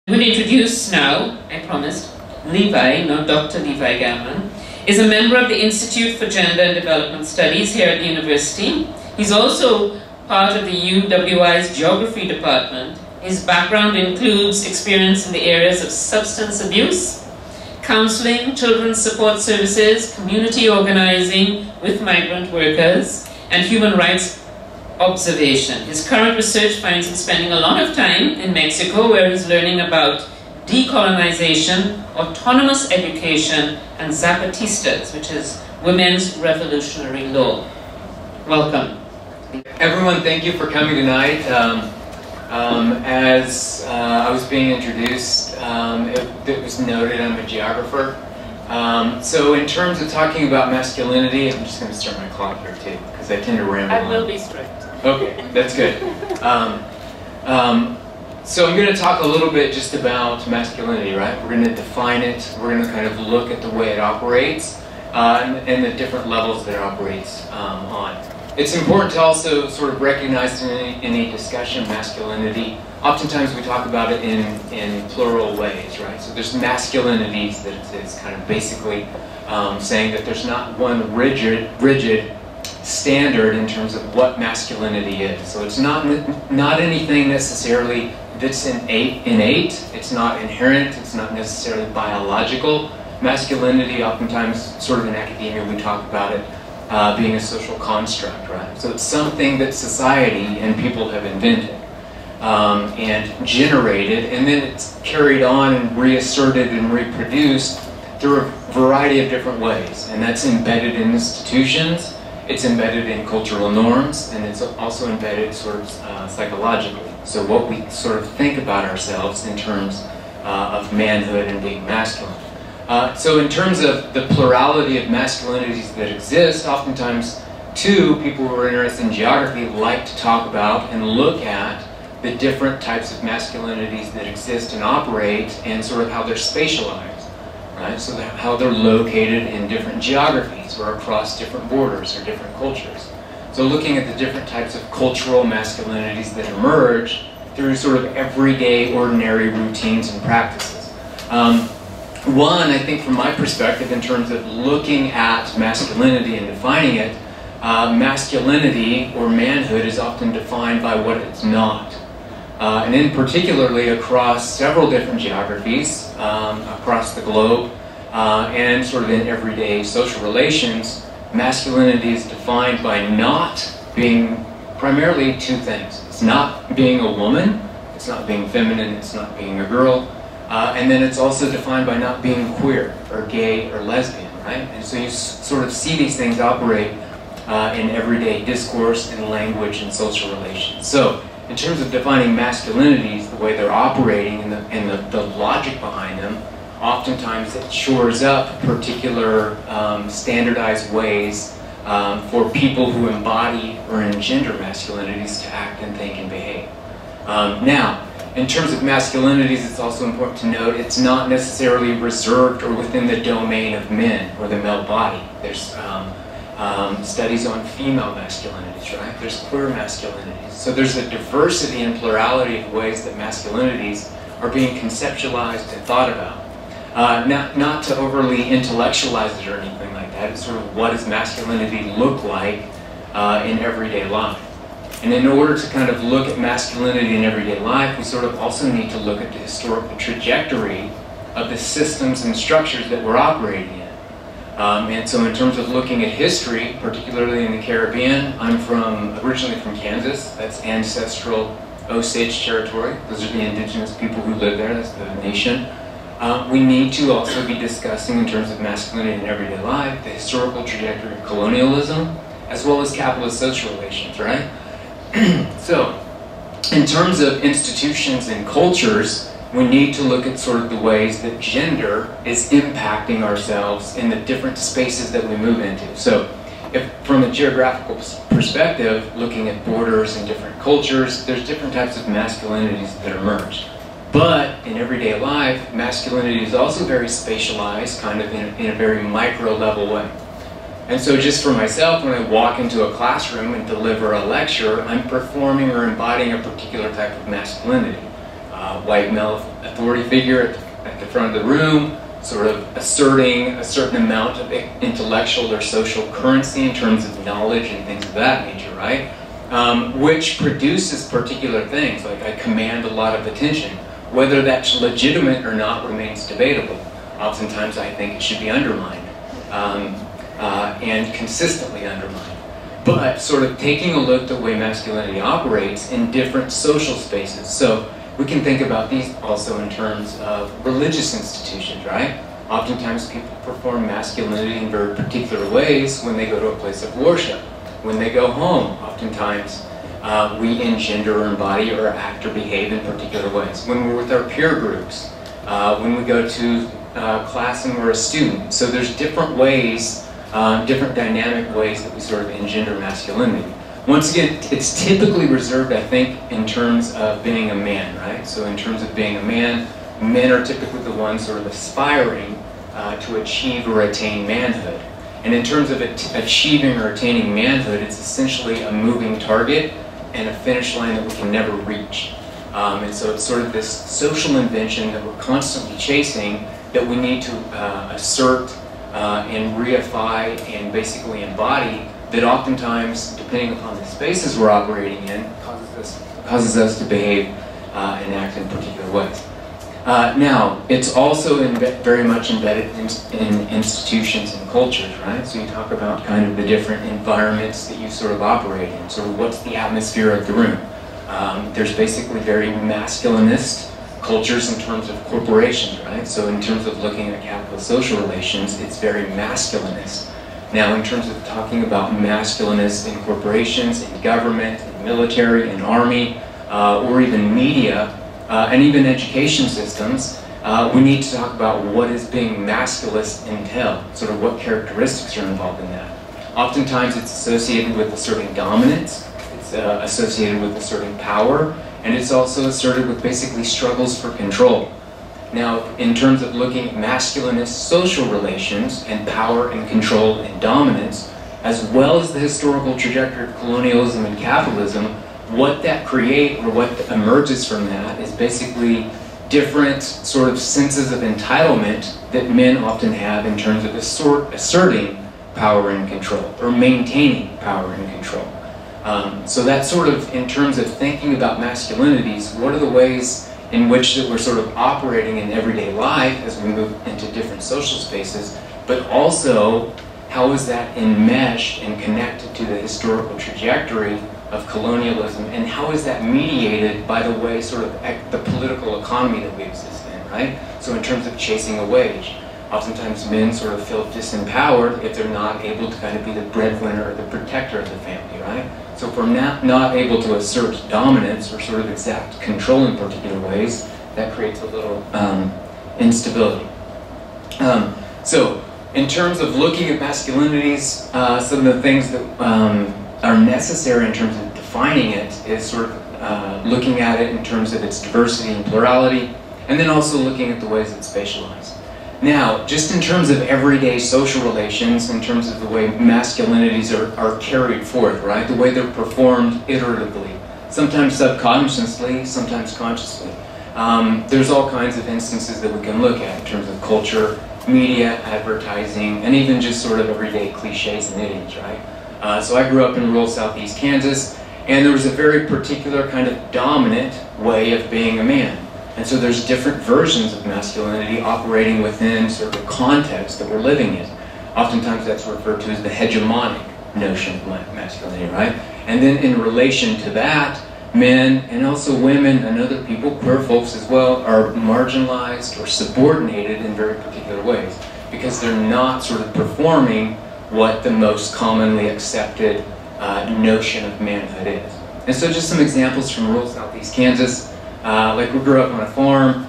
I will introduce now, I promised, Levi, not Dr. Levi Gahman, is a member of the Institute for Gender and Development Studies here at the university. He's also part of the UWI's Geography Department. His background includes experience in the areas of substance abuse, counseling, children's support services, community organizing with migrant workers, and human rights observation. His current research finds him spending a lot of time in Mexico, where he's learning about decolonization, autonomous education, and Zapatistas, which is women's revolutionary law. Welcome. Everyone, thank you for coming tonight. As I was being introduced, it was noted I'm a geographer. So in terms of talking about masculinity, I'm just going to start my clock here too, because I tend to ramble on. I will be strict. Okay, that's good. So I'm going to talk a little bit just about masculinity, right? We're going to define it. We're going to kind of look at the way it operates and the different levels that it operates on. It's important to also sort of recognize in any discussion of masculinity, oftentimes we talk about it in plural ways, right? So there's masculinities that is kind of basically saying that there's not one rigid standard in terms of what masculinity is. So it's not anything necessarily that's innate, it's not inherent, it's not necessarily biological. Masculinity, oftentimes, sort of in academia, we talk about it being a social construct, right? So it's something that society and people have invented and generated, and then it's carried on and reasserted and reproduced through a variety of different ways. And that's embedded in institutions, it's embedded in cultural norms, and it's also embedded sort of psychologically. So what we sort of think about ourselves in terms of manhood and being masculine. So in terms of the plurality of masculinities that exist, oftentimes too, people who are interested in geography like to talk about and look at the different types of masculinities that exist and operate and sort of how they're spatialized, right? So how they're located in different geographies or across different borders or different cultures. So looking at the different types of cultural masculinities that emerge through sort of everyday, ordinary routines and practices. One, I think from my perspective, in terms of looking at masculinity and defining it, masculinity or manhood is often defined by what it's not. And in particularly across several different geographies, across the globe, and sort of in everyday social relations, masculinity is defined by not being primarily two things. It's not being a woman, it's not being feminine, it's not being a girl, and then it's also defined by not being queer or gay or lesbian, right? And so you sort of see these things operate in everyday discourse and language and social relations. So in terms of defining masculinities, the way they're operating and the logic behind them, oftentimes it shores up particular standardized ways for people who embody or engender masculinities to act and think and behave. Now, in terms of masculinities, it's also important to note it's not necessarily reserved or within the domain of men or the male body. There's studies on female masculinities, right? There's queer masculinities. So there's a diversity and plurality of ways that masculinities are being conceptualized and thought about. Not to overly intellectualize it or anything like that. It's sort of what does masculinity look like in everyday life. And in order to kind of look at masculinity in everyday life, we sort of also need to look at the historical trajectory of the systems and structures that we're operating in. And so in terms of looking at history, particularly in the Caribbean, I'm originally from Kansas. That's ancestral Osage territory. Those are the indigenous people who live there. That's the nation. We need to also be discussing, in terms of masculinity in everyday life, the historical trajectory of colonialism, as well as capitalist social relations, right? So, in terms of institutions and cultures, we need to look at sort of the ways that gender is impacting ourselves in the different spaces that we move into. So, if from a geographical perspective, looking at borders and different cultures, there's different types of masculinities that emerge. But in everyday life, masculinity is also very spatialized, kind of in a very micro level way. And so just for myself, when I walk into a classroom and deliver a lecture, I'm performing or embodying a particular type of masculinity. white male authority figure at the front of the room, sort of asserting a certain amount of intellectual or social currency in terms of knowledge and things of that nature, right? Which produces particular things, like I command a lot of attention. Whether that's legitimate or not remains debatable. Oftentimes I think it should be undermined, and consistently undermined. But sort of taking a look at the way masculinity operates in different social spaces. So we can think about these also in terms of religious institutions, right? Oftentimes people perform masculinity in very particular ways when they go to a place of worship. When they go home, oftentimes we engender or embody or act or behave in particular ways. When we're with our peer groups, when we go to class and we're a student. So there's different ways, different dynamic ways that we sort of engender masculinity. Once again, it's typically reserved, I think, in terms of being a man, right? So in terms of being a man, men are typically the ones sort of aspiring to achieve or attain manhood. And in terms of achieving or attaining manhood, it's essentially a moving target and a finish line that we can never reach. And so it's sort of this social invention that we're constantly chasing that we need to assert and reify and basically embody, that oftentimes, depending upon the spaces we're operating in, causes us to behave and act in particular ways. Now, it's also very much embedded in institutions and cultures, right? So you talk about kind of the different environments that you sort of operate in. So what's the atmosphere of the room? There's basically very masculinist cultures in terms of corporations, right? So in terms of looking at capital social relations, it's very masculinist. Now, in terms of talking about masculinist in corporations, in government, in military, in army, or even media, and even education systems, we need to talk about what is being masculist entail, sort of what characteristics are involved in that. Oftentimes it's associated with asserting dominance, it's associated with asserting power, and it's also asserted with basically struggles for control. Now, in terms of looking at masculinist social relations and power and control and dominance, as well as the historical trajectory of colonialism and capitalism, what that creates or what emerges from that is basically different sort of senses of entitlement that men often have in terms of asserting power and control, or maintaining power and control. So that's sort of, in terms of thinking about masculinities, what are the ways in which that we're sort of operating in everyday life as we move into different social spaces, but also how is that enmeshed and connected to the historical trajectory of colonialism, and how is that mediated by the way sort of the political economy that we exist in, right? So in terms of chasing a wage, oftentimes men sort of feel disempowered if they're not able to kind of be the breadwinner or the protector of the family, right? So if we're not able to assert dominance or sort of exact control in particular ways, that creates a little instability. So in terms of looking at masculinities, some of the things that are necessary in terms of defining it is sort of looking at it in terms of its diversity and plurality, and then also looking at the ways it's spatialized. Now, just in terms of everyday social relations, in terms of the way masculinities are carried forth, right? The way they're performed iteratively, sometimes subconsciously, sometimes consciously. There's all kinds of instances that we can look at in terms of culture, media, advertising, and even just sort of everyday cliches and idioms, right? So I grew up in rural southeast Kansas, and there was a very particular kind of dominant way of being a man. And so there's different versions of masculinity operating within sort of the context that we're living in. Oftentimes that's referred to as the hegemonic notion of masculinity, right? And then in relation to that, men and also women and other people, queer folks as well, are marginalized or subordinated in very particular ways because they're not sort of performing what the most commonly accepted notion of manhood is. And so just some examples from rural southeast Kansas. Like we grew up on a farm,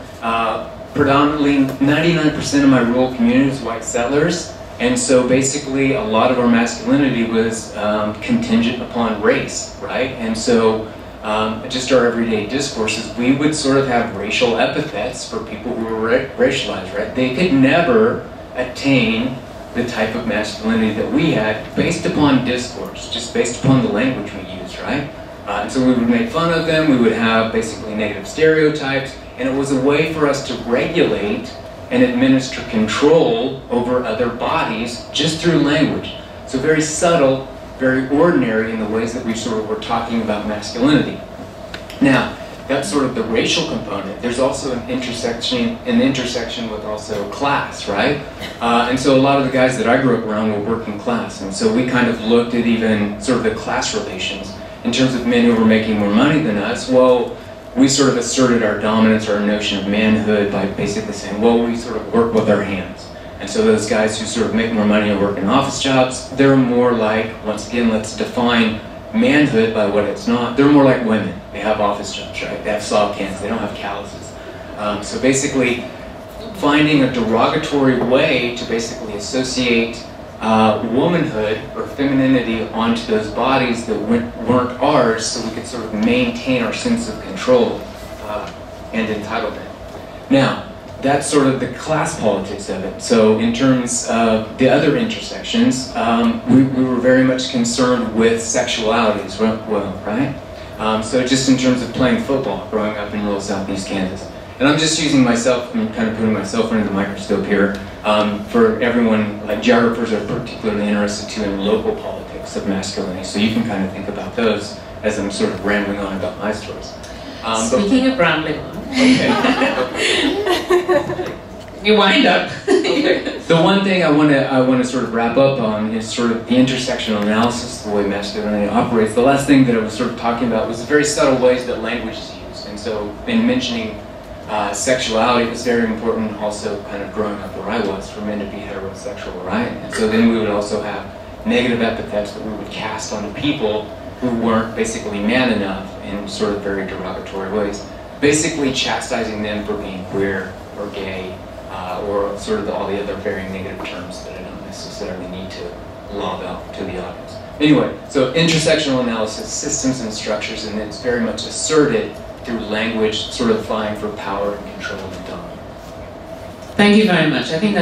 predominantly 99% of my rural community was white settlers, and so basically a lot of our masculinity was contingent upon race, right? And so just our everyday discourses, we would sort of have racial epithets for people who were racialized, right? They could never attain the type of masculinity that we had based upon discourse, just based upon the language we used, right? And so we would make fun of them, we would have basically negative stereotypes, and it was a way for us to regulate and administer control over other bodies just through language. So very subtle, very ordinary in the ways that we sort of were talking about masculinity. Now, that's sort of the racial component. There's also an intersection with also class, right? And so a lot of the guys that I grew up around were working class, and so we kind of looked at even sort of the class relations in terms of men who were making more money than us. Well, we sort of asserted our dominance, our notion of manhood, by basically saying, well, we sort of work with our hands. And so those guys who sort of make more money and work in office jobs, they're more like, once again, let's define manhood by what it's not. They're more like women. They have office jobs, right? They have soft hands, they don't have calluses. So basically, finding a derogatory way to basically associate womanhood or femininity onto those bodies that weren't ours, so we could sort of maintain our sense of control and entitlement. Now, that's sort of the class politics of it. So in terms of the other intersections, we were very much concerned with sexuality as well, right? So just in terms of playing football, growing up in rural Southeast Kansas. And I'm just using myself, I'm kind of putting myself under the microscope here. For everyone, like geographers are particularly interested too in local politics of masculinity. So you can kind of think about those as I'm sort of rambling on about my stories. Speaking of rambling on. Okay. You wind up. Okay. The one thing I want to sort of wrap up on is sort of the intersectional analysis of the way masculinity operates. The last thing that I was sort of talking about was the very subtle ways that language is used. And so in mentioning sexuality, it was very important also kind of growing up where I was for men to be heterosexual, right? And so then we would also have negative epithets that we would cast onto people who weren't basically man enough in sort of very derogatory ways. Basically chastising them for being queer or gay or sort of all the other very negative terms that I don't necessarily need to lob out to the audience. Anyway, so intersectional analysis, systems and structures, and it's very much asserted through language, sort of vying for power and control and dominance. Thank you very much. I think that